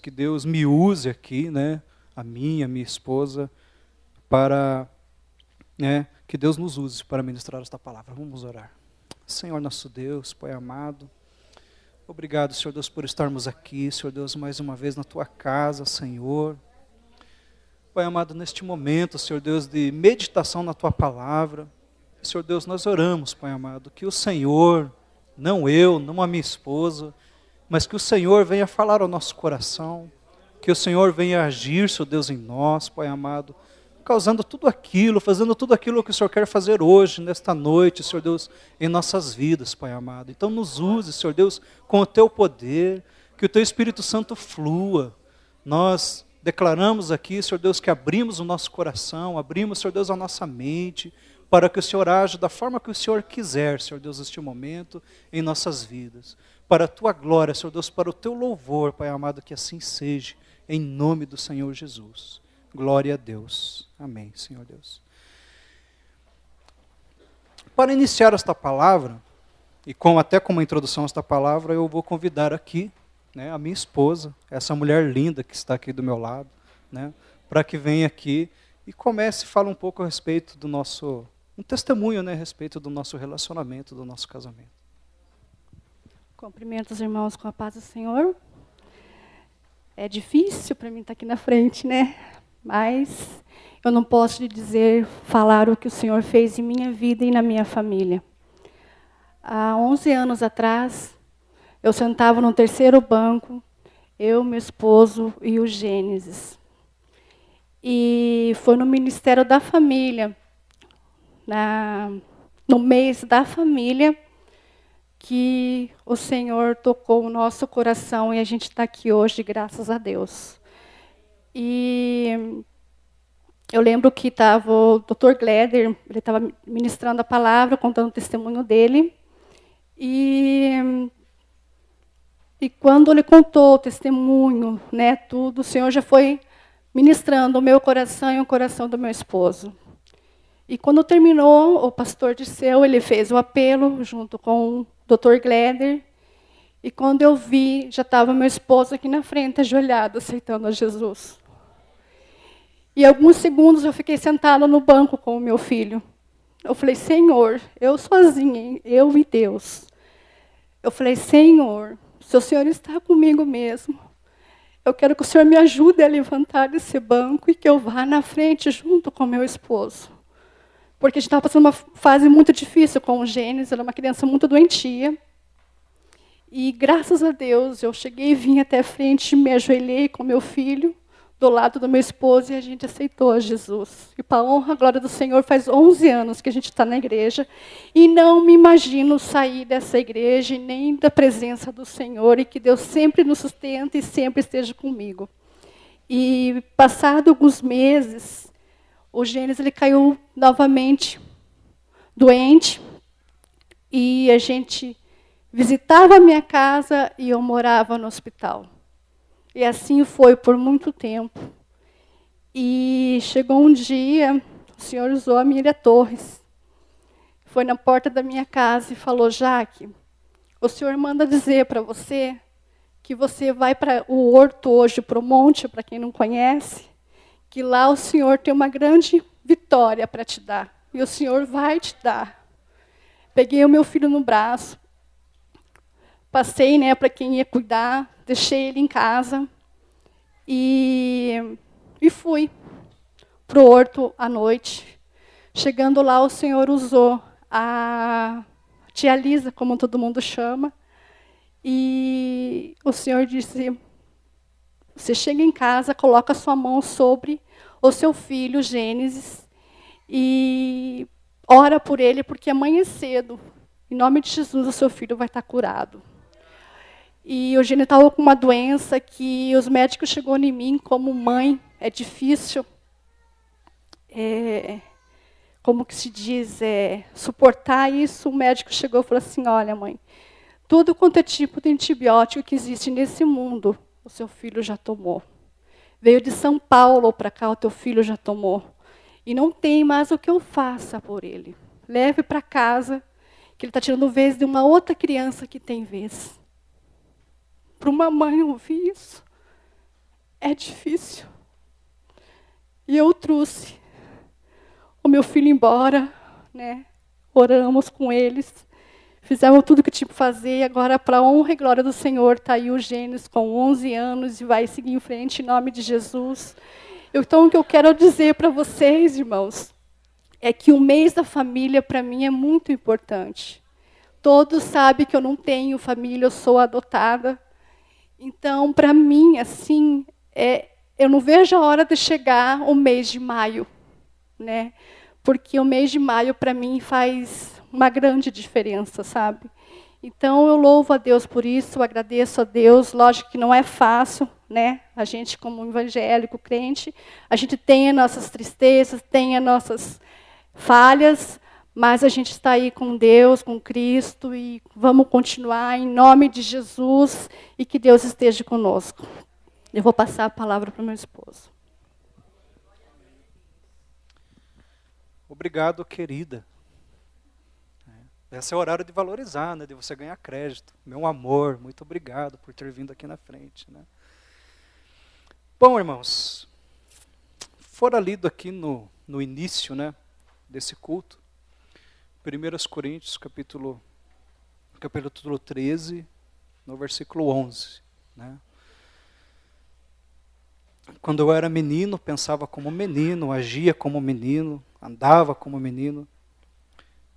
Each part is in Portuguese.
Que Deus me use aqui, né, a minha esposa, para, que Deus nos use para ministrar esta palavra. Vamos orar. Senhor nosso Deus, Pai amado, obrigado, Senhor Deus, por estarmos aqui, Senhor Deus, mais uma vez na Tua casa, Senhor. Pai amado, neste momento, Senhor Deus, de meditação na Tua palavra, Senhor Deus, nós oramos, Pai amado, que o Senhor, não eu, não a minha esposa, mas que o Senhor venha falar ao nosso coração, que o Senhor venha agir, Senhor Deus, em nós, Pai amado, causando tudo aquilo, fazendo tudo aquilo que o Senhor quer fazer hoje, nesta noite, Senhor Deus, em nossas vidas, Pai amado. Então nos use, Senhor Deus, com o Teu poder, que o Teu Espírito Santo flua. Nós declaramos aqui, Senhor Deus, que abrimos o nosso coração, abrimos, Senhor Deus, a nossa mente, para que o Senhor age da forma que o Senhor quiser, Senhor Deus, neste momento, em nossas vidas. Para a Tua glória, Senhor Deus, para o Teu louvor, Pai amado, que assim seja, em nome do Senhor Jesus. Glória a Deus. Amém, Senhor Deus. Para iniciar esta palavra, e até como introdução a esta palavra, eu vou convidar aqui, a minha esposa, essa mulher linda que está aqui do meu lado, para que venha aqui e comece a falar um pouco a respeito do nosso, um testemunho, a respeito do nosso relacionamento, do nosso casamento. Cumprimento os irmãos com a paz do Senhor. É difícil para mim estar aqui na frente, Mas eu não posso lhe dizer, falar o que o Senhor fez em minha vida e na minha família. Há 11 anos atrás, eu sentava no terceiro banco, eu, meu esposo e o Gênesis. E foi no Ministério da Família, no mês da família, que o Senhor tocou o nosso coração e a gente está aqui hoje, graças a Deus. E eu lembro que estava o Dr. Gleder, ele estava ministrando a palavra, contando o testemunho dele. E quando ele contou o testemunho, tudo, o Senhor já foi ministrando o meu coração e o coração do meu esposo. E quando terminou, o pastor Dirceu, ele fez o apelo junto com o Dr. Gleder. E quando eu vi, já estava meu esposo aqui na frente, ajoelhado, aceitando a Jesus. E alguns segundos eu fiquei sentada no banco com o meu filho. Eu falei, Senhor, eu sozinha, eu e Deus. Eu falei, Senhor, se o Senhor está comigo mesmo, eu quero que o Senhor me ajude a levantar desse banco e que eu vá na frente junto com meu esposo. Porque a gente estava passando uma fase muito difícil com o Gênesis, ela é uma criança muito doentia. E, graças a Deus, eu cheguei e vim até a frente, me ajoelhei com meu filho, do lado do meu esposo, e a gente aceitou a Jesus. E, para a honra e glória do Senhor, faz 11 anos que a gente está na igreja, e não me imagino sair dessa igreja, nem da presença do Senhor, e que Deus sempre nos sustente e sempre esteja comigo. E, passado alguns meses, o Gênesis ele caiu novamente doente, e a gente visitava a minha casa e eu morava no hospital. E assim foi por muito tempo. E chegou um dia, o Senhor usou a Miriam Torres. Foi na porta da minha casa e falou, Jaque, o Senhor manda dizer para você que você vai para o Horto hoje, para o Monte, para quem não conhece, que lá o Senhor tem uma grande vitória para te dar. E o Senhor vai te dar. Peguei o meu filho no braço, passei para quem ia cuidar, deixei ele em casa e fui para o Horto à noite. Chegando lá, o Senhor usou a tia Lisa, como todo mundo chama, e o Senhor disse, você chega em casa, coloca a sua mão sobre o seu filho, Gênesis, e ora por ele, porque amanhã cedo, em nome de Jesus, o seu filho vai estar curado. E o Gênesis estava com uma doença que os médicos chegou em mim como mãe, é difícil, como que se diz, suportar isso. O médico chegou e falou assim, olha mãe, tudo quanto é tipo de antibiótico que existe nesse mundo, o seu filho já tomou. Veio de São Paulo para cá, o teu filho já tomou. E não tem mais o que eu faça por ele. Leve para casa, que ele está tirando vez de uma outra criança que tem vez. Para uma mãe ouvir isso, é difícil. E eu trouxe o meu filho embora, né? Oramos com eles, fizemos tudo o que tinha que fazer, e agora, para a honra e glória do Senhor, está aí o Gênesis com 11 anos e vai seguir em frente em nome de Jesus. Então, o que eu quero dizer para vocês, irmãos, é que o mês da família, para mim, é muito importante. Todos sabem que eu não tenho família, eu sou adotada. Então, para mim, assim, eu não vejo a hora de chegar o mês de maio, né? Porque o mês de maio, para mim, faz uma grande diferença, sabe? Então, eu louvo a Deus por isso, eu agradeço a Deus. Lógico que não é fácil, né? A gente, como evangélico, crente, a gente tem as nossas tristezas, tem as nossas falhas, mas a gente está aí com Deus, com Cristo, e vamos continuar em nome de Jesus, e que Deus esteja conosco. Eu vou passar a palavra para o meu esposo. Obrigado, querida. Esse é o horário de valorizar, né? De você ganhar crédito. Meu amor, muito obrigado por ter vindo aqui na frente, né? Bom, irmãos, fora lido aqui no início, né, desse culto, 1 Coríntios, capítulo 13, no versículo 11. Né? Quando eu era menino, pensava como menino, agia como menino, andava como menino,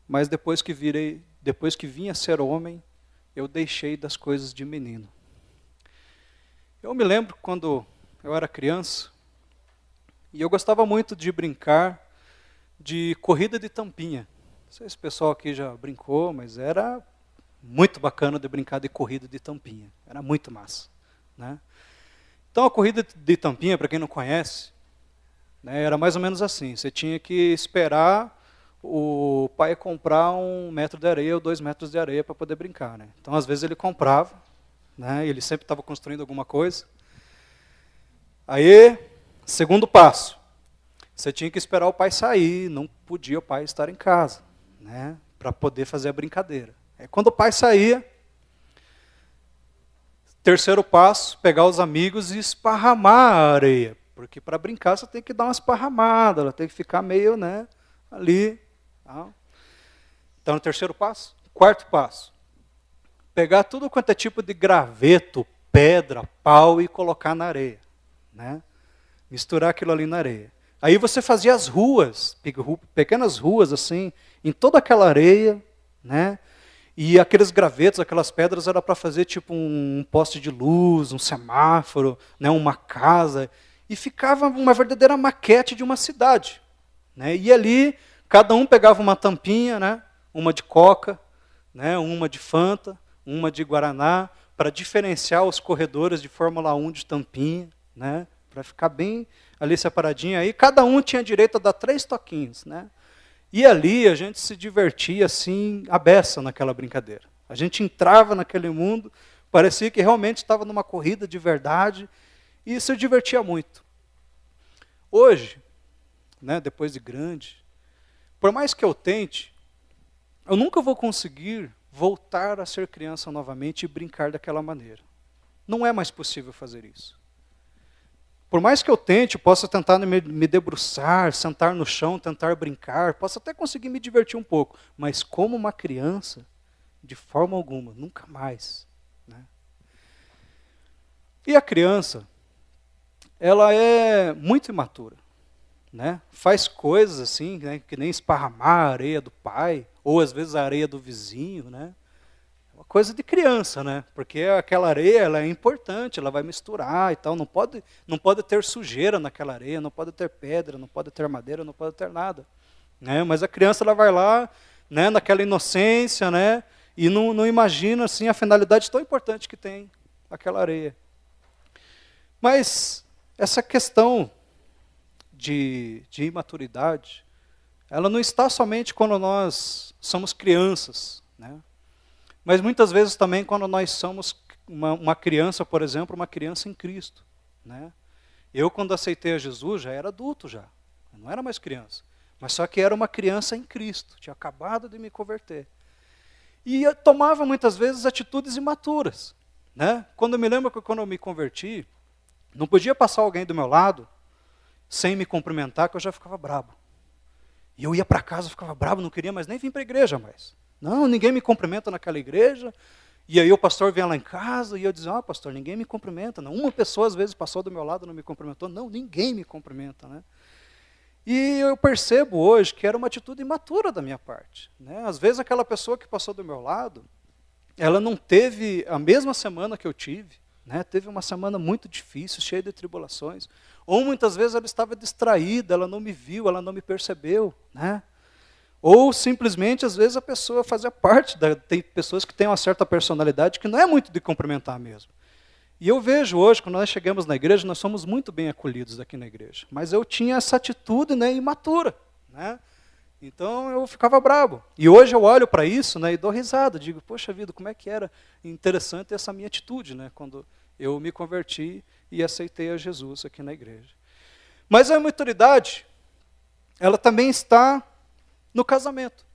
mas depois que vim a ser homem, eu deixei das coisas de menino. Eu me lembro quando eu era criança, e eu gostava muito de brincar de corrida de tampinha. Não sei se o pessoal aqui já brincou, mas era muito bacana de brincar de corrida de tampinha. Era muito massa. Né? Então, a corrida de tampinha, para quem não conhece, né, era mais ou menos assim. Você tinha que esperar o pai comprar 1 metro de areia ou 2 metros de areia para poder brincar. Né? Então, às vezes, ele comprava, né, ele sempre estava construindo alguma coisa. Aí, segundo passo, você tinha que esperar o pai sair, não podia o pai estar em casa, né, para poder fazer a brincadeira. Aí, quando o pai saía, terceiro passo, pegar os amigos e esparramar a areia. Porque para brincar você tem que dar uma esparramada, ela tem que ficar meio, né, ali. Tá? Então, no terceiro passo. Quarto passo, pegar tudo quanto é tipo de graveto, pedra, pau e colocar na areia. Né? Misturar aquilo ali na areia. Aí você fazia as ruas, pequenas ruas assim, em toda aquela areia, né? E aqueles gravetos, aquelas pedras, era para fazer tipo um poste de luz, um semáforo, né, uma casa. E ficava uma verdadeira maquete de uma cidade. Né? E ali, cada um pegava uma tampinha, né, uma de Coca, né, uma de Fanta, uma de Guaraná, para diferenciar os corredores de Fórmula 1 de tampinha, né, para ficar bem ali separadinho. Aí cada um tinha direito a dar 3 toquinhos. Né? E ali a gente se divertia assim, à beça naquela brincadeira. A gente entrava naquele mundo, parecia que realmente estava numa corrida de verdade, e se divertia muito. Hoje, né, depois de grande, por mais que eu tente, eu nunca vou conseguir voltar a ser criança novamente e brincar daquela maneira. Não é mais possível fazer isso. Por mais que eu tente, possa tentar me debruçar, sentar no chão, tentar brincar, posso até conseguir me divertir um pouco, mas como uma criança, de forma alguma, nunca mais. Né? E a criança, ela é muito imatura. Né? Faz coisas assim, né, que nem esparramar a areia do pai, ou às vezes a areia do vizinho. Né? Uma coisa de criança, né? Porque aquela areia ela é importante, ela vai misturar e tal. Não pode ter sujeira naquela areia, não pode ter pedra, não pode ter madeira, não pode ter nada. Né? Mas a criança ela vai lá, né, naquela inocência, né, e não imagina assim, a finalidade tão importante que tem aquela areia. Mas essa questão de imaturidade, ela não está somente quando nós somos crianças, né? Mas muitas vezes também quando nós somos uma criança, por exemplo, uma criança em Cristo. Né? Eu, quando aceitei a Jesus, já era adulto já. Eu não era mais criança. Mas só que era uma criança em Cristo. Tinha acabado de me converter. E eu tomava muitas vezes atitudes imaturas. Né? Quando eu me lembro que quando eu me converti, Não podia passar alguém do meu lado sem me cumprimentar, que eu já ficava brabo. E eu ia para casa, eu ficava brabo, não queria mais nem vir para a igreja mais. Não, ninguém me cumprimenta naquela igreja. E aí o pastor vinha lá em casa e eu dizia, pastor, ninguém me cumprimenta. Não. Uma pessoa às vezes passou do meu lado e não me cumprimentou. Não, ninguém me cumprimenta, né? E eu percebo hoje que era uma atitude imatura da minha parte, né? Às vezes aquela pessoa que passou do meu lado, ela não teve a mesma semana que eu tive, né? Teve uma semana muito difícil, cheia de tribulações. Ou muitas vezes ela estava distraída, ela não me viu, ela não me percebeu, né? Ou simplesmente, às vezes, a pessoa fazia parte, tem pessoas que têm uma certa personalidade que não é muito de cumprimentar mesmo. E eu vejo hoje, quando nós chegamos na igreja, nós somos muito bem acolhidos aqui na igreja. Mas eu tinha essa atitude, né, imatura, né? Então eu ficava bravo. E hoje eu olho para isso, né, e dou risada. Digo, poxa vida, como é que era interessante essa minha atitude, né, quando eu me converti e aceitei a Jesus aqui na igreja. Mas a imaturidade, ela também está no casamento.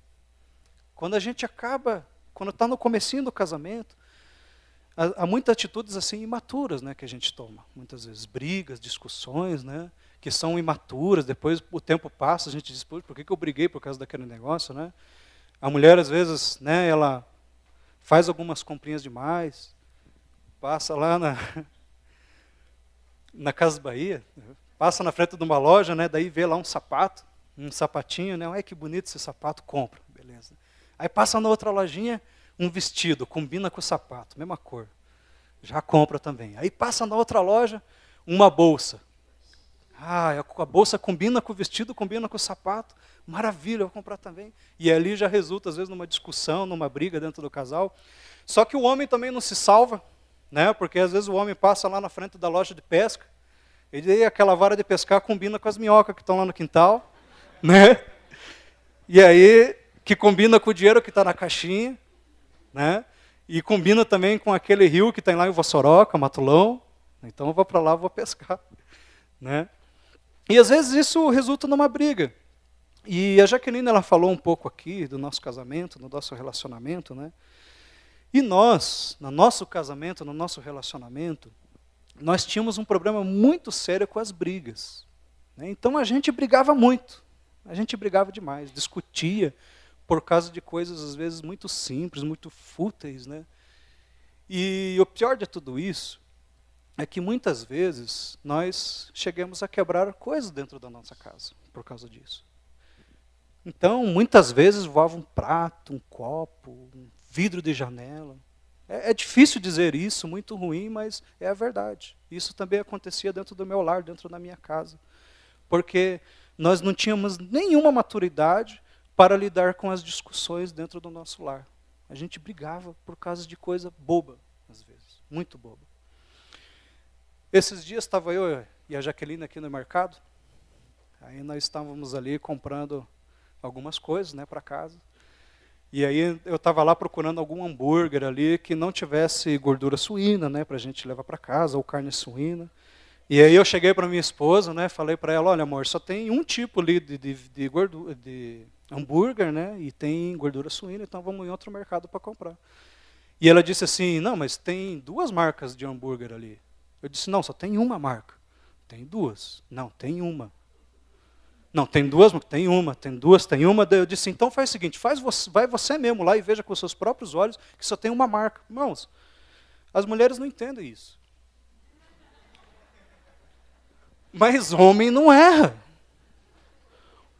Quando a gente acaba, quando está no comecinho do casamento, há muitas atitudes assim imaturas, né, que a gente toma. Muitas vezes brigas, discussões, né, que são imaturas. Depois o tempo passa, a gente diz, por que eu briguei por causa daquele negócio, né? A mulher às vezes, né, ela faz algumas comprinhas demais, passa lá na Casa Bahia, passa na frente de uma loja, né, daí vê lá um sapato, um sapatinho, né? Ai, que bonito esse sapato, compra, beleza. Aí passa na outra lojinha, um vestido, combina com o sapato, mesma cor, já compra também. Aí passa na outra loja, uma bolsa. A bolsa combina com o vestido, combina com o sapato, maravilha, eu vou comprar também. E ali já resulta, às vezes, numa discussão, numa briga dentro do casal. Só que o homem também não se salva, né? Porque às vezes o homem passa lá na frente da loja de pesca, e daí aquela vara de pescar combina com as minhocas que estão lá no quintal, né? E aí, que combina com o dinheiro que está na caixinha, né? E combina também com aquele rio que tem lá em Vossoroca, Matulão. Então eu vou para lá, vou pescar, né? E às vezes isso resulta numa briga. E a Jaqueline, ela falou um pouco aqui do nosso casamento, do nosso relacionamento, né? E nós, no nosso casamento, no nosso relacionamento, nós tínhamos um problema muito sério com as brigas, né? Então a gente brigava muito. A gente brigava demais, discutia por causa de coisas, às vezes, muito simples, muito fúteis, né? E o pior de tudo isso é que, muitas vezes, nós chegamos a quebrar coisas dentro da nossa casa por causa disso. Então, muitas vezes, voava um prato, um copo, um vidro de janela. É difícil dizer isso, muito ruim, mas é a verdade. Isso também acontecia dentro do meu lar, dentro da minha casa. Porque nós não tínhamos nenhuma maturidade para lidar com as discussões dentro do nosso lar. A gente brigava por causa de coisa boba, às vezes, muito boba. Esses dias estava eu e a Jaqueline aqui no mercado, aí nós estávamos ali comprando algumas coisas, né, para casa, e aí eu estava lá procurando algum hambúrguer ali que não tivesse gordura suína, né, para a gente levar para casa, ou carne suína. E aí eu cheguei para minha esposa, né, falei para ela, olha amor, só tem um tipo ali de gordura, de hambúrguer, né, e tem gordura suína, então vamos em outro mercado para comprar. E ela disse assim, não, mas tem 2 marcas de hambúrguer ali. Eu disse, não, só tem uma marca. Tem 2. Não, tem uma. Não, tem 2, tem uma, tem 2, tem uma. Eu disse, então faz o seguinte, vai você mesmo lá e veja com os seus próprios olhos que só tem uma marca. Irmãos, as mulheres não entendem isso. Mas homem não erra.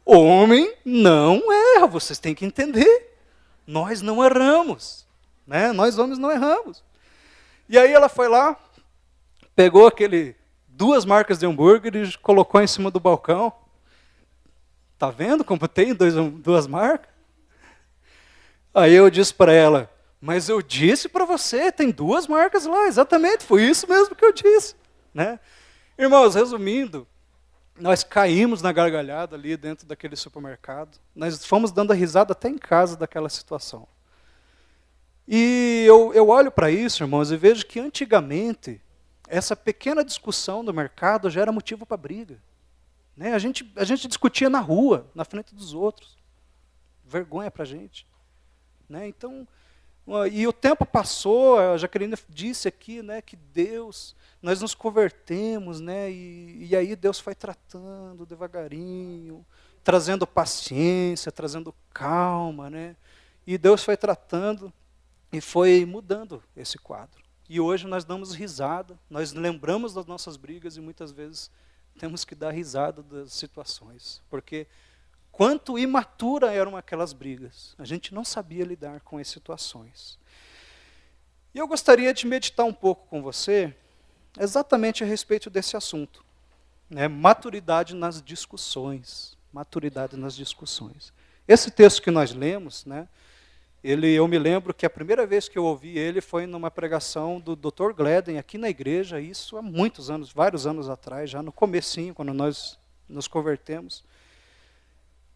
Homem não erra, vocês têm que entender. Nós não erramos, né? Nós homens não erramos. E aí ela foi lá, pegou 2 marcas de hambúrguer e colocou em cima do balcão. Tá vendo como tem 2 marcas? Aí eu disse para ela, mas eu disse para você, tem 2 marcas lá, exatamente, foi isso mesmo que eu disse, né? Irmãos, resumindo, nós caímos na gargalhada ali dentro daquele supermercado. Nós fomos dando a risada até em casa daquela situação. E eu olho para isso, irmãos, e vejo que antigamente, essa pequena discussão do mercado já era motivo para briga. Né? A gente discutia na rua, na frente dos outros. Vergonha para a gente. Né? Então, E o tempo passou, a Jaqueline disse aqui, né, que Deus, nós nos convertemos, né, e aí Deus foi tratando devagarinho, trazendo paciência, trazendo calma, né, e Deus foi tratando e foi mudando esse quadro. E hoje nós damos risada, nós lembramos das nossas brigas e muitas vezes temos que dar risada das situações, porque quanto imatura eram aquelas brigas. A gente não sabia lidar com as situações. E eu gostaria de meditar um pouco com você exatamente a respeito desse assunto. Né? Maturidade nas discussões. Maturidade nas discussões. Esse texto que nós lemos, né, eu me lembro que a primeira vez que eu ouvi ele foi numa pregação do Dr. Gleden, aqui na igreja, isso há muitos anos, vários anos atrás, já no comecinho, quando nós nos convertemos.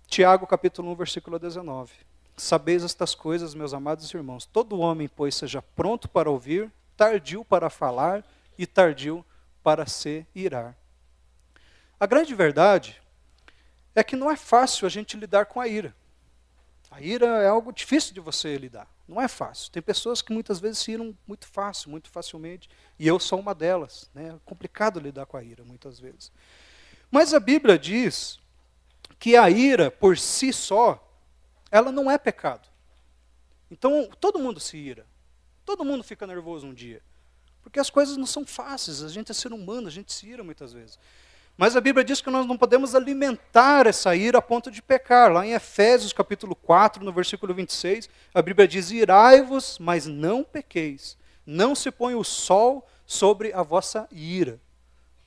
Tiago, capítulo 1, versículo 19. Sabeis estas coisas, meus amados irmãos. Todo homem, pois, seja pronto para ouvir, tardio para falar e tardio para se irar. A grande verdade é que não é fácil a gente lidar com a ira. A ira é algo difícil de você lidar. Não é fácil. Tem pessoas que muitas vezes se iram muito fácil, muito facilmente. E eu sou uma delas. Né? É complicado lidar com a ira, muitas vezes. Mas a Bíblia diz que a ira, por si só, ela não é pecado. Então, todo mundo se ira. Todo mundo fica nervoso um dia. Porque as coisas não são fáceis. A gente é ser humano, a gente se ira muitas vezes. Mas a Bíblia diz que nós não podemos alimentar essa ira a ponto de pecar. Lá em Efésios, capítulo 4, no versículo 26, a Bíblia diz: irai-vos, mas não pequeis. Não se põe o sol sobre a vossa ira.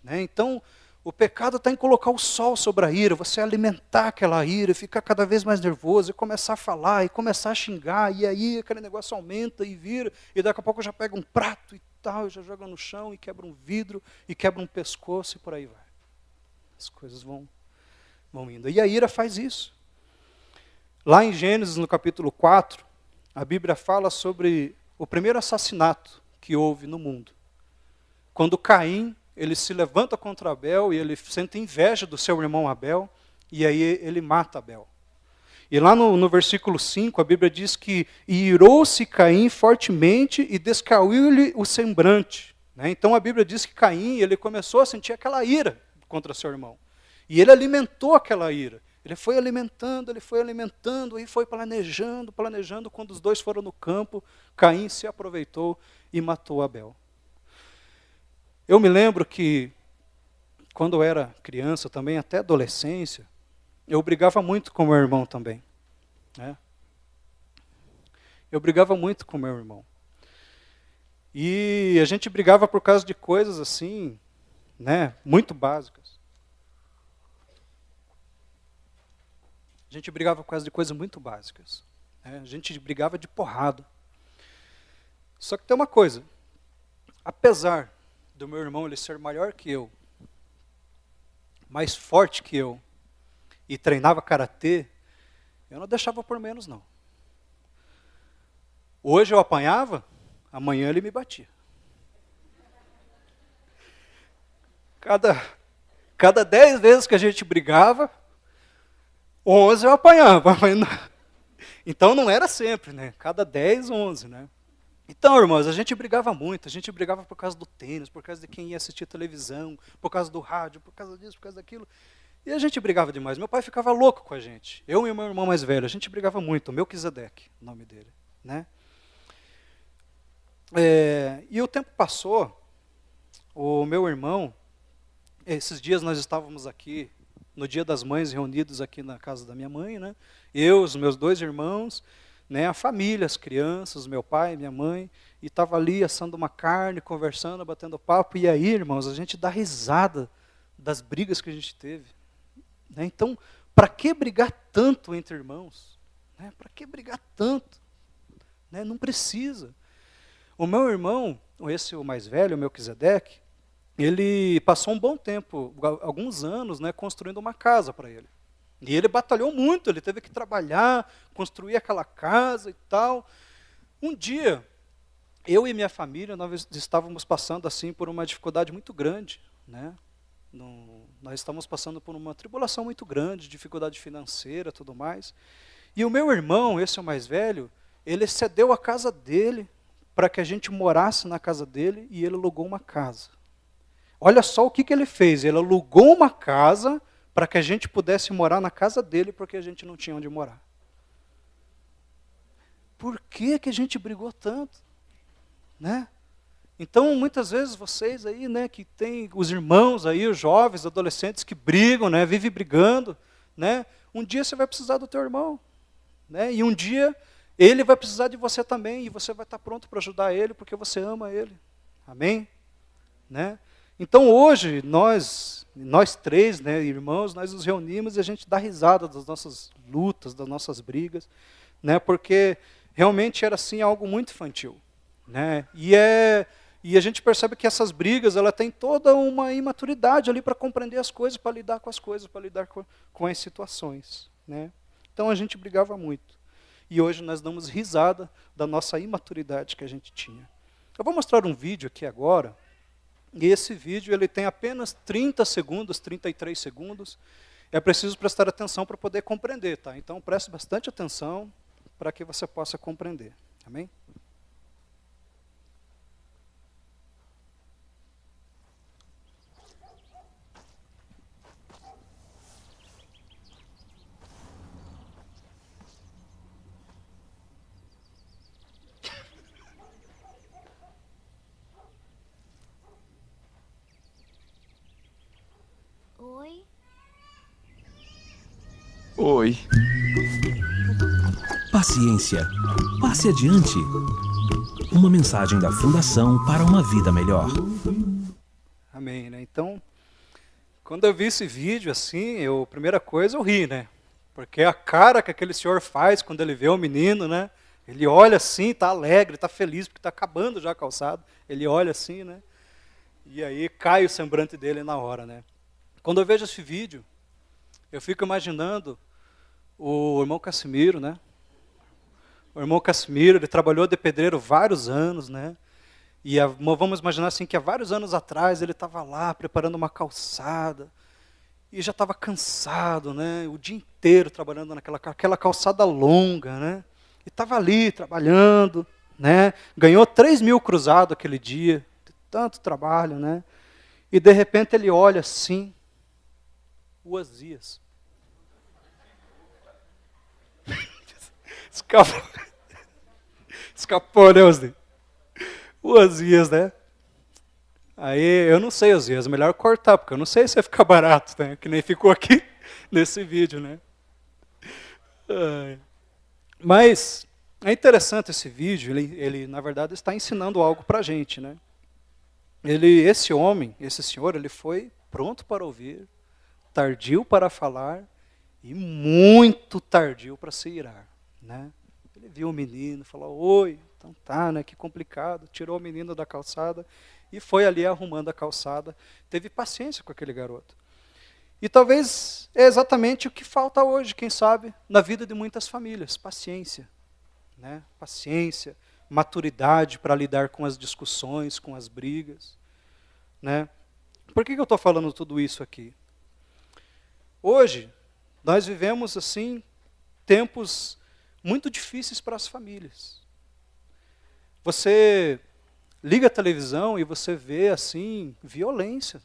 Né? Então, o pecado está em colocar o sol sobre a ira, você alimentar aquela ira, ficar cada vez mais nervoso, e começar a falar, e começar a xingar, e aí aquele negócio aumenta e vira, e daqui a pouco já pega um prato e tal, e já joga no chão, e quebra um vidro, e quebra um pescoço, e por aí vai. As coisas vão indo. E a ira faz isso. Lá em Gênesis, no capítulo 4, a Bíblia fala sobre o primeiro assassinato que houve no mundo. Quando Caim, ele se levanta contra Abel, e ele sente inveja do seu irmão Abel, e aí ele mata Abel. E lá no versículo 5, a Bíblia diz que irou-se Caim fortemente e descaiu-lhe o semblante. Né? Então a Bíblia diz que Caim, ele começou a sentir aquela ira contra seu irmão. E ele alimentou aquela ira. Ele foi alimentando, e foi planejando. Quando os dois foram no campo, Caim se aproveitou e matou Abel. Eu me lembro que, quando eu era criança, também até adolescência, eu brigava muito com meu irmão também. Né? Eu brigava muito com meu irmão. E a gente brigava por causa de coisas assim, né, muito básicas. A gente brigava por causa de coisas muito básicas. Né? A gente brigava de porrada. Só que tem uma coisa, apesar do meu irmão ele ser maior que eu, mais forte que eu, e treinava karatê, eu não deixava por menos, não. Hoje eu apanhava, amanhã ele me batia. Cada 10 vezes que a gente brigava, 11 eu apanhava. Então não era sempre, né? Cada 10, 11, né? Então, irmãos, a gente brigava muito, a gente brigava por causa do tênis, por causa de quem ia assistir televisão, por causa do rádio, por causa disso, por causa daquilo. E a gente brigava demais. Meu pai ficava louco com a gente. Eu e o meu irmão mais velho, a gente brigava muito. Melquisedeque, o nome dele. Né? E o tempo passou, o meu irmão, esses dias nós estávamos aqui, no Dia das Mães, reunidos aqui na casa da minha mãe, né? Eu, os meus 2 irmãos, né, a família, as crianças, meu pai, minha mãe, e estava ali assando uma carne, conversando, batendo papo, e aí, irmãos, a gente dá risada das brigas que a gente teve. Né? Então, para que brigar tanto entre irmãos? Né? Para que brigar tanto? Né? Não precisa. O meu irmão, esse o mais velho, o Melquisedeque, ele passou um bom tempo, alguns anos, né, construindo uma casa para ele. E ele batalhou muito, ele teve que trabalhar, construir aquela casa e tal. Um dia, eu e minha família, nós estávamos passando assim por uma dificuldade muito grande. Né? Nós estávamos passando por uma tribulação muito grande, dificuldade financeira e tudo mais. E o meu irmão, esse é o mais velho, Ele cedeu a casa dele para que a gente morasse na casa dele e ele alugou uma casa. Olha só o que ele fez. Ele alugou uma casa para que a gente pudesse morar na casa dele porque a gente não tinha onde morar. Por que a gente brigou tanto? Né? Então, muitas vezes vocês aí, né, que tem os irmãos aí, os jovens, adolescentes que brigam, né, vivem brigando, né? Um dia você vai precisar do teu irmão, né? E um dia ele vai precisar de você também e você vai estar pronto para ajudar ele porque você ama ele. Amém? Né? Então, hoje nós três, né, irmãos, nós nos reunimos e a gente dá risada das nossas lutas, das nossas brigas, né? Porque realmente era assim algo muito infantil. Né? E a gente percebe que essas brigas, ela tem toda uma imaturidade ali para compreender as coisas, para lidar com as coisas, para lidar com as situações. Né? Então a gente brigava muito. E hoje nós damos risada da nossa imaturidade que a gente tinha. Eu vou mostrar um vídeo aqui agora, e esse vídeo ele tem apenas 30 segundos, 33 segundos. É preciso prestar atenção para poder compreender. Tá? Então preste bastante atenção para que você possa compreender. Amém? Oi. Oi. Paciência. Passe adiante. Uma mensagem da Fundação para uma Vida Melhor. Amém, né? Então, quando eu vi esse vídeo assim, primeira coisa eu ri, né? Porque a cara que aquele senhor faz quando ele vê o menino, né? Ele olha assim, está alegre, está feliz, porque está acabando já a calçada. Ele olha assim, né? E aí cai o semblante dele na hora, né? Quando eu vejo esse vídeo, eu fico imaginando o irmão Cassimiro, né? O irmão Cassimiro, ele trabalhou de pedreiro vários anos, né? E vamos imaginar assim que há vários anos atrás ele estava lá preparando uma calçada e já estava cansado, né? O dia inteiro trabalhando naquela calçada longa, né? E estava ali trabalhando, né? Ganhou 3.000 cruzado aquele dia, de tanto trabalho, né? E de repente ele olha assim, o Azias. Escapou, né, Osni? O Azias, né? Aí, eu não sei, Azias, é melhor cortar, porque eu não sei se vai ficar barato, né? Que nem ficou aqui nesse vídeo, né? Mas é interessante esse vídeo, ele na verdade está ensinando algo para a gente, né? Esse homem, esse senhor, ele foi pronto para ouvir, tardio para falar e muito tardio para se irar, né? Ele viu o menino, falou, oi, então tá, né, que complicado, tirou o menino da calçada e foi ali arrumando a calçada, teve paciência com aquele garoto. E talvez é exatamente o que falta hoje, quem sabe, na vida de muitas famílias, paciência, né? Paciência, maturidade para lidar com as discussões, com as brigas, né? Por que eu estou falando tudo isso aqui? Hoje, nós vivemos assim, tempos muito difíceis para as famílias. Você liga a televisão e você vê assim, violência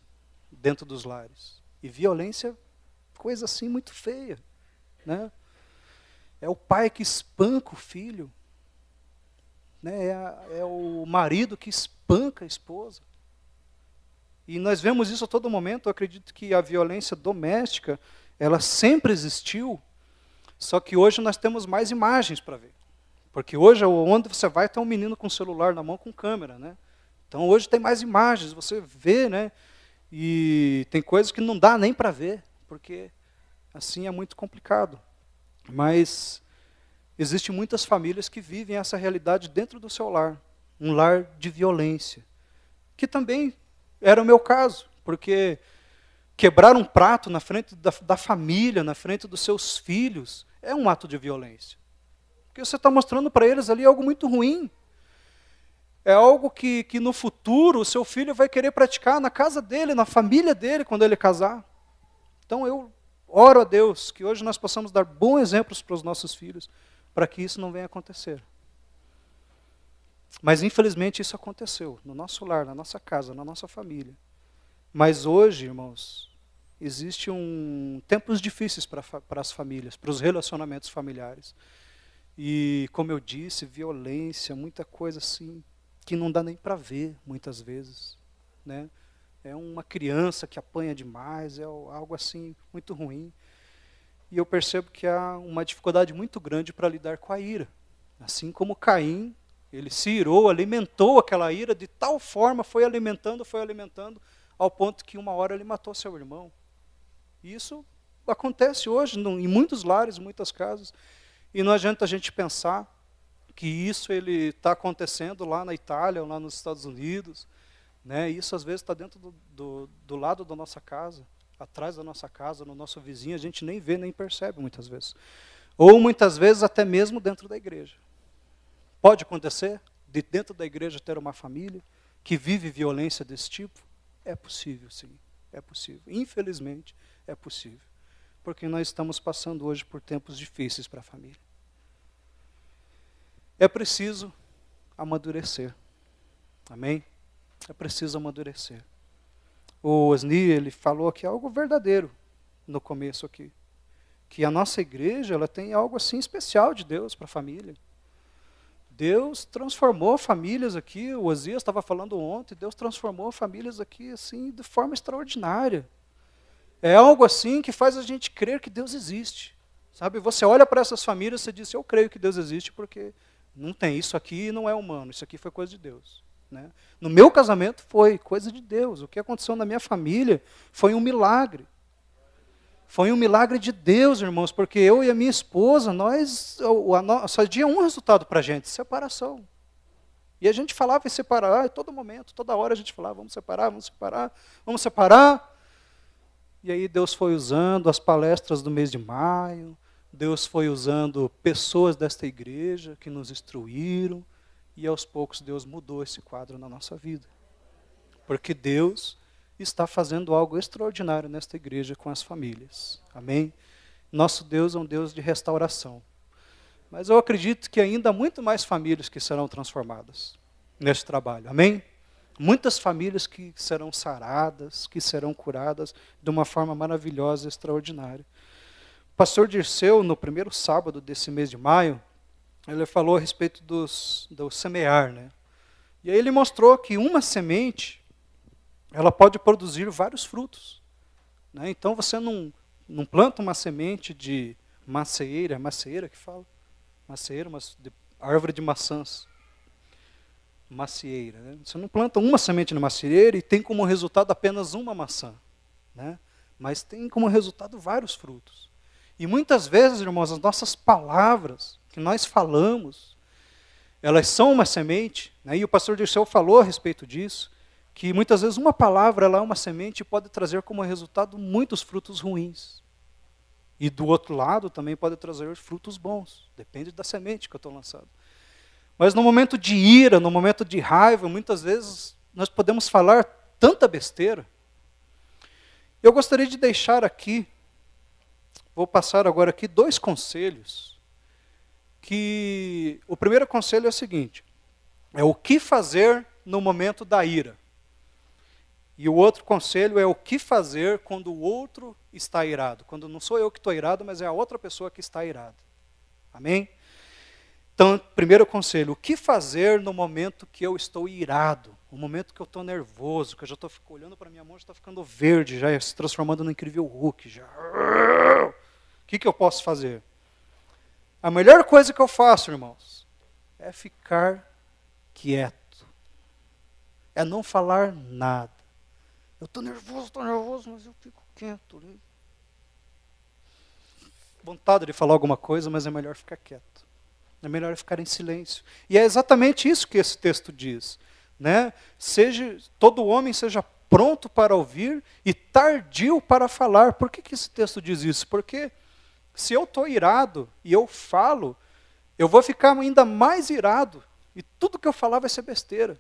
dentro dos lares. E violência, coisa assim muito feia, né? É o pai que espanca o filho, né? É o marido que espanca a esposa. E nós vemos isso a todo momento. Eu acredito que a violência doméstica, ela sempre existiu, só que hoje nós temos mais imagens para ver. Porque hoje, onde você vai, tem um menino com celular na mão, com câmera, né? Então hoje tem mais imagens, você vê, né? E tem coisas que não dá nem para ver, porque assim é muito complicado. Mas existem muitas famílias que vivem essa realidade dentro do seu lar, um lar de violência, que também era o meu caso, porque quebrar um prato na frente da família, na frente dos seus filhos, é um ato de violência. Porque você está mostrando para eles ali algo muito ruim. É algo que no futuro o seu filho vai querer praticar na casa dele, na família dele, quando ele casar. Então eu oro a Deus que hoje nós possamos dar bons exemplos para os nossos filhos, para que isso não venha acontecer. Mas infelizmente isso aconteceu no nosso lar, na nossa casa, na nossa família. Mas hoje, irmãos, existem tempos difíceis para as famílias, para os relacionamentos familiares. E, como eu disse, violência, muita coisa assim, que não dá nem para ver, muitas vezes. Né? É uma criança que apanha demais, é algo assim, muito ruim. E eu percebo que há uma dificuldade muito grande para lidar com a ira. Assim como Caim, ele se irou, alimentou aquela ira, de tal forma, foi alimentando, ao ponto que uma hora ele matou seu irmão. E isso acontece hoje em muitos lares, em muitas casas. E não adianta a gente pensar que isso ele está acontecendo lá na Itália ou lá nos Estados Unidos. Né? Isso às vezes está dentro do lado da nossa casa, atrás da nossa casa, no nosso vizinho, a gente nem vê, nem percebe muitas vezes. Ou muitas vezes até mesmo dentro da igreja. Pode acontecer de dentro da igreja ter uma família que vive violência desse tipo? É possível, sim. É possível. Infelizmente, é possível. Porque nós estamos passando hoje por tempos difíceis para a família. É preciso amadurecer. Amém? É preciso amadurecer. O Osni, ele falou aqui algo verdadeiro no começo aqui. Que a nossa igreja, ela tem algo assim especial de Deus para a família. Deus transformou famílias aqui, o Osias estava falando ontem, Deus transformou famílias aqui assim de forma extraordinária. É algo assim que faz a gente crer que Deus existe. Sabe? Você olha para essas famílias e você diz, eu creio que Deus existe porque não tem, isso aqui não é humano, isso aqui foi coisa de Deus. Né? No meu casamento foi coisa de Deus. O que aconteceu na minha família foi um milagre. Foi um milagre de Deus, irmãos, porque eu e a minha esposa, só tinha um resultado para a gente, separação. E a gente falava em separar, a todo momento, toda hora a gente falava, vamos separar, vamos separar, vamos separar. E aí Deus foi usando as palestras do mês de maio, Deus foi usando pessoas desta igreja que nos instruíram, e aos poucos Deus mudou esse quadro na nossa vida. Porque Deus está fazendo algo extraordinário nesta igreja com as famílias. Amém? Nosso Deus é um Deus de restauração. Mas eu acredito que ainda há muito mais famílias que serão transformadas nesse trabalho. Amém? Muitas famílias que serão saradas, que serão curadas de uma forma maravilhosa e extraordinária. O pastor Dirceu, no primeiro sábado desse mês de maio, ele falou a respeito do semear, né? E aí ele mostrou que uma semente, ela pode produzir vários frutos. Né? Então você não planta uma semente de macieira que fala? Macieira, árvore de maçãs. Macieira. Né? Você não planta uma semente de macieira e tem como resultado apenas uma maçã. Né? Mas tem como resultado vários frutos. E muitas vezes, irmãos, as nossas palavras que nós falamos, elas são uma semente, né? E o pastor Dirceu falou a respeito disso, que muitas vezes uma palavra, ela é uma semente e pode trazer como resultado muitos frutos ruins. E do outro lado também pode trazer frutos bons, depende da semente que eu estou lançando. Mas no momento de ira, no momento de raiva, muitas vezes nós podemos falar tanta besteira. Eu gostaria de deixar aqui, vou passar agora aqui 2 conselhos, que o primeiro conselho é o seguinte, é o que fazer no momento da ira. E o outro conselho é o que fazer quando o outro está irado. Quando não sou eu que estou irado, mas é a outra pessoa que está irada. Amém? Então, primeiro conselho, o que fazer no momento que eu estou irado? No momento que eu estou nervoso, que eu já estou olhando para a minha mão, já está ficando verde, já se transformando no incrível Hulk. Já. O que eu posso fazer? A melhor coisa que eu faço, irmãos, é ficar quieto. É não falar nada. Eu estou nervoso, mas eu fico quieto. Vontade de falar alguma coisa, mas é melhor ficar quieto. É melhor ficar em silêncio. E é exatamente isso que esse texto diz. Né? Todo homem seja pronto para ouvir e tardio para falar. Por que esse texto diz isso? Porque se eu estou irado e eu falo, eu vou ficar ainda mais irado. E tudo que eu falar vai ser besteira.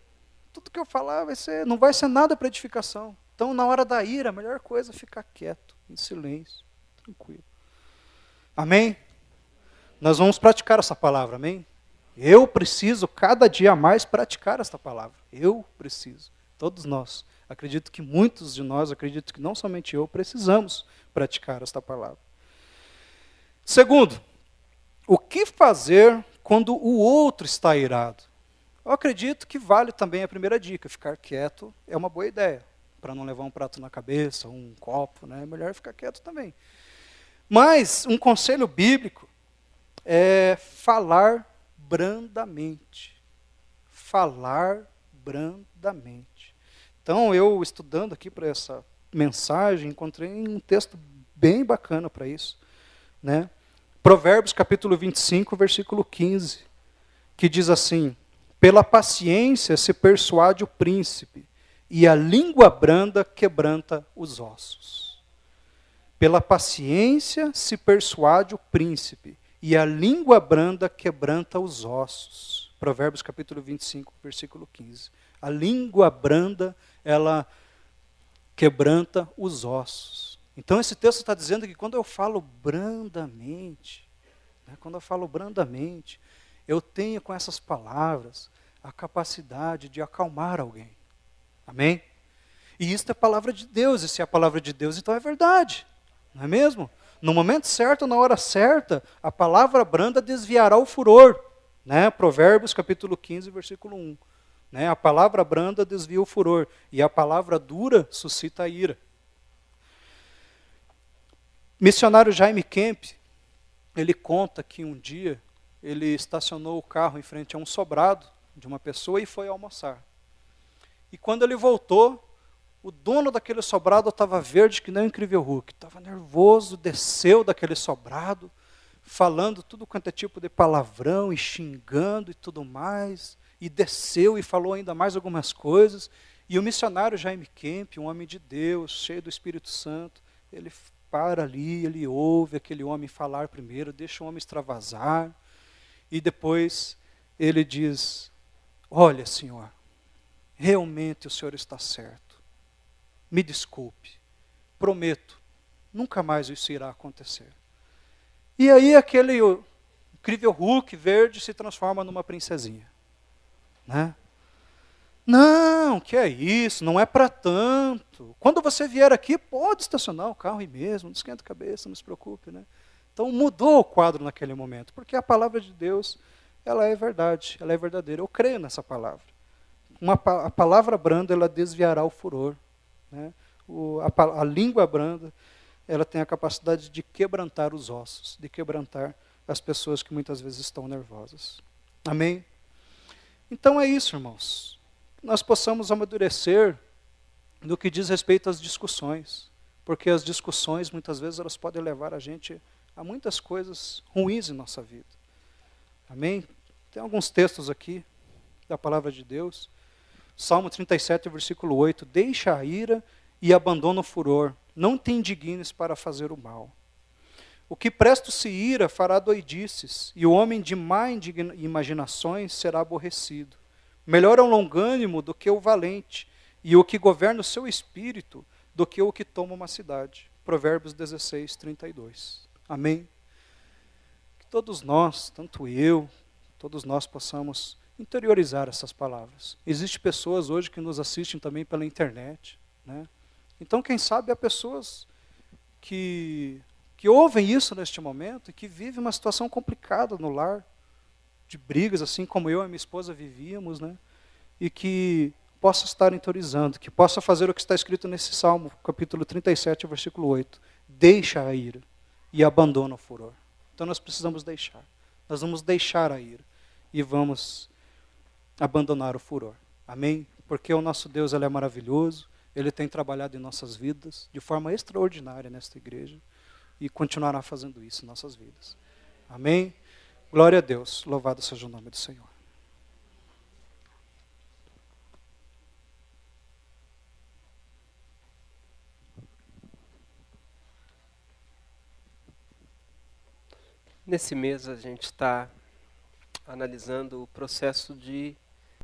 Tudo que eu falar não vai ser nada para edificação. Então, na hora da ira, a melhor coisa é ficar quieto, em silêncio, tranquilo. Amém? Nós vamos praticar essa palavra, amém? Eu preciso cada dia mais praticar esta palavra. Eu preciso. Todos nós. Acredito que muitos de nós, acredito que não somente eu, precisamos praticar esta palavra. Segundo, o que fazer quando o outro está irado? Eu acredito que vale também a primeira dica. Ficar quieto é uma boa ideia. Para não levar um prato na cabeça, um copo, né? É melhor ficar quieto também. Mas um conselho bíblico é falar brandamente. Falar brandamente. Então, eu estudando aqui para essa mensagem, encontrei um texto bem bacana para isso, né? Provérbios capítulo 25, versículo 15, que diz assim: pela paciência se persuade o príncipe, e a língua branda quebranta os ossos. Pela paciência se persuade o príncipe, e a língua branda quebranta os ossos. Provérbios capítulo 25, versículo 15. A língua branda, ela quebranta os ossos. Então esse texto está dizendo que quando eu falo brandamente, né, eu tenho com essas palavras a capacidade de acalmar alguém. Amém? E isso é a palavra de Deus, e se é a palavra de Deus, então é verdade. Não é mesmo? No momento certo, na hora certa, a palavra branda desviará o furor. Né? Provérbios capítulo 15, versículo 1. Né? A palavra branda desvia o furor, e a palavra dura suscita a ira. Missionário Jaime Kemp, ele conta que um dia ele estacionou o carro em frente a um sobrado de uma pessoa e foi almoçar. E quando ele voltou, o dono daquele sobrado estava verde que nem o Incrível Hulk. Estava nervoso, desceu daquele sobrado, falando tudo quanto é tipo de palavrão e xingando e tudo mais. E desceu e falou ainda mais algumas coisas. E o missionário Jaime Kemp, um homem de Deus, cheio do Espírito Santo, ele para ali, ele ouve aquele homem falar primeiro, deixa o homem extravasar. E depois ele diz: olha, senhor, realmente o senhor está certo. Me desculpe, prometo, nunca mais isso irá acontecer. E aí aquele Incrível Hulk verde se transforma numa princesinha. Né? Não, que é isso, não é para tanto. Quando você vier aqui, pode estacionar o carro aí mesmo, não esquenta a cabeça, não se preocupe. Né? Então mudou o quadro naquele momento, porque a palavra de Deus, ela é verdade, ela é verdadeira. Eu creio nessa palavra. A palavra branda, ela desviará o furor. Né? A língua branda, ela tem a capacidade de quebrantar os ossos, de quebrantar as pessoas que muitas vezes estão nervosas. Amém? Então é isso, irmãos. Nós possamos amadurecer no que diz respeito às discussões, porque as discussões, muitas vezes, elas podem levar a gente a muitas coisas ruins em nossa vida. Amém? Tem alguns textos aqui da palavra de Deus. Salmo 37, versículo 8, deixa a ira e abandona o furor, não te indignes para fazer o mal. O que presto se ira fará doidices, e o homem de má imaginações será aborrecido. Melhor é um longânimo do que o valente, e o que governa o seu espírito do que o que toma uma cidade. Provérbios 16, 32. Amém? Que todos nós, tanto eu, todos nós possamos interiorizar essas palavras. Existem pessoas hoje que nos assistem também pela internet. Né? Então, quem sabe há pessoas que ouvem isso neste momento e que vivem uma situação complicada no lar, de brigas, assim como eu e minha esposa vivíamos, né? E que possa estar interiorizando, que possa fazer o que está escrito nesse Salmo, capítulo 37, versículo 8. Deixa a ira e abandona o furor. Então nós precisamos deixar. Nós vamos deixar a ira e vamos abandonar o furor. Amém? Porque o nosso Deus, ele é maravilhoso, ele tem trabalhado em nossas vidas de forma extraordinária nesta igreja e continuará fazendo isso em nossas vidas. Amém? Glória a Deus, louvado seja o nome do Senhor. Nesse mês a gente está analisando o processo de